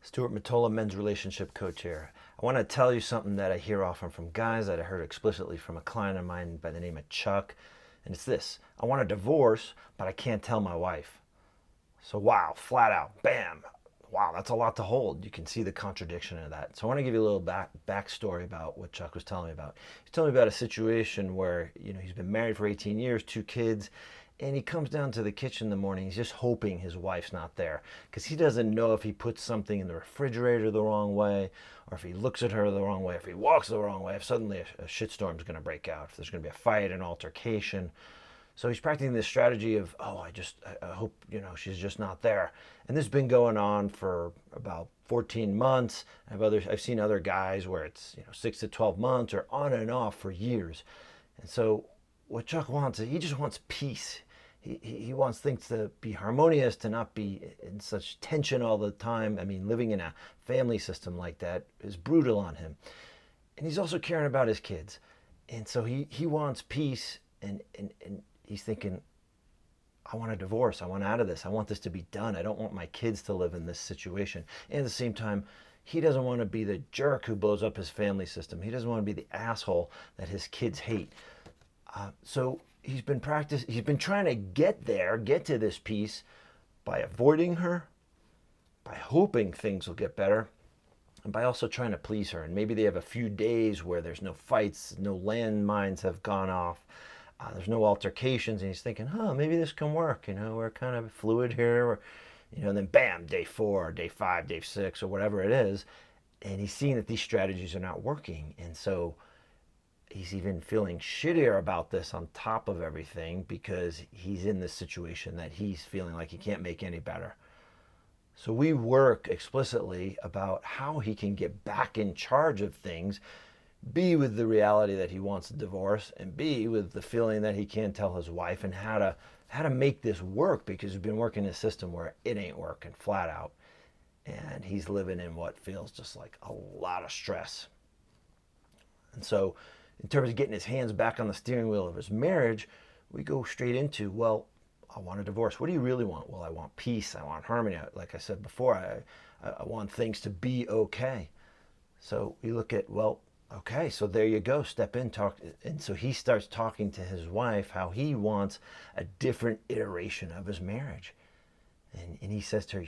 Stuart Matola, men's relationship coach here. I want to tell you something that I hear often from guys that I heard explicitly from a client of mine by the name of Chuck. And it's this: I want a divorce, but I can't tell my wife. So, wow, flat out, bam. Wow, that's a lot to hold. You can see the contradiction of that. So, I want to give you a little backstory about what Chuck was telling me about. He's telling me about a situation where, he's been married for 18 years, 2 kids, and he comes down to the kitchen in the morning. He's just hoping his wife's not there because he doesn't know if he puts something in the refrigerator the wrong way, or if he looks at her the wrong way, if he walks the wrong way, if suddenly a shitstorm is going to break out, if there's going to be a fight, an altercation. So he's practicing this strategy of, I hope, she's just not there. And this has been going on for about 14 months. I've seen other guys where it's, 6 to 12 months or on and off for years. And so what Chuck wants is he just wants peace. He wants things to be harmonious, to not be in such tension all the time. I mean, living in a family system like that is brutal on him. And he's also caring about his kids. And so he wants peace, and he's thinking, I want a divorce. I want out of this. I want this to be done. I don't want my kids to live in this situation. And at the same time, he doesn't want to be the jerk who blows up his family system. He doesn't want to be the asshole that his kids hate. So he's been trying to get to this peace by avoiding her, by hoping things will get better, and by also trying to please her. And maybe they have a few days where there's no fights, no landmines have gone off, there's no altercations, and he's thinking, maybe this can work. We're kind of fluid here. And then bam, day 4, day 5, day 6, or whatever it is. And he's seeing that these strategies are not working. And so he's even feeling shittier about this on top of everything because he's in this situation that he's feeling like he can't make any better. So we work explicitly about how he can get back in charge of things, B, with the reality that he wants a divorce, and B, with the feeling that he can't tell his wife, and how to make this work, because he's been working in a system where it ain't working flat out, and he's living in what feels just like a lot of stress. And so in terms of getting his hands back on the steering wheel of his marriage, we go straight into, well, I want a divorce. What do you really want? Well, I want peace. I want harmony. Like I said before, I want things to be okay. So we look at, well, okay, so there you go. Step in, talk. And so he starts talking to his wife how he wants a different iteration of his marriage. And he says to her,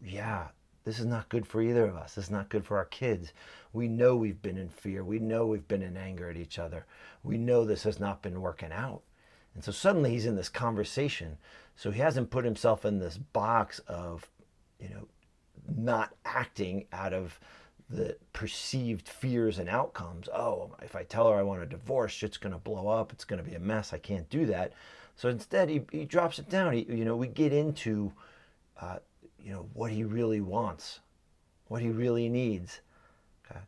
yeah, this is not good for either of us. This is not good for our kids. We know we've been in fear. We know we've been in anger at each other. We know this has not been working out. And so suddenly he's in this conversation. So he hasn't put himself in this box of, not acting out of the perceived fears and outcomes. Oh, if I tell her I want a divorce, shit's going to blow up. It's going to be a mess. I can't do that. So instead, he drops it down. We get into, what he really wants, what he really needs. Okay.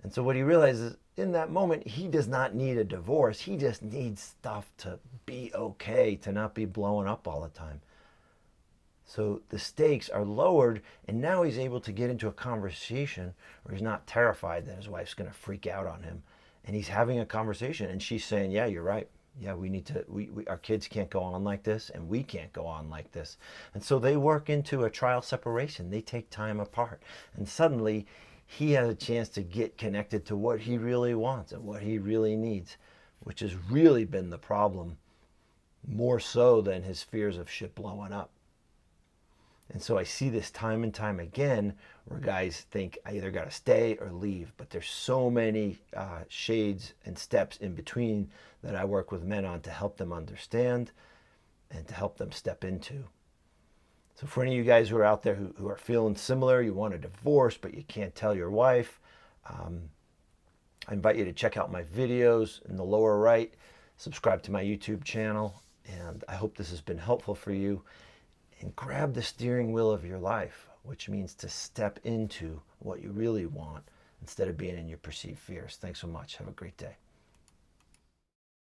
And so what he realizes in that moment, he does not need a divorce. He just needs stuff to be okay, to not be blowing up all the time. So the stakes are lowered, and now he's able to get into a conversation where he's not terrified that his wife's going to freak out on him. And he's having a conversation, and she's saying, yeah, you're right. Yeah, we need to, our kids can't go on like this, and we can't go on like this. And so they work into a trial separation. They take time apart. And suddenly he has a chance to get connected to what he really wants and what he really needs, which has really been the problem, more so than his fears of shit blowing up. And so I see this time and time again where guys think I either got to stay or leave. But there's so many shades and steps in between that I work with men on to help them understand and to help them step into. So for any of you guys who are out there who are feeling similar, you want a divorce but you can't tell your wife, I invite you to check out my videos in the lower right, subscribe to my YouTube channel, and I hope this has been helpful for you. And grab the steering wheel of your life, which means to step into what you really want instead of being in your perceived fears. Thanks so much. Have a great day.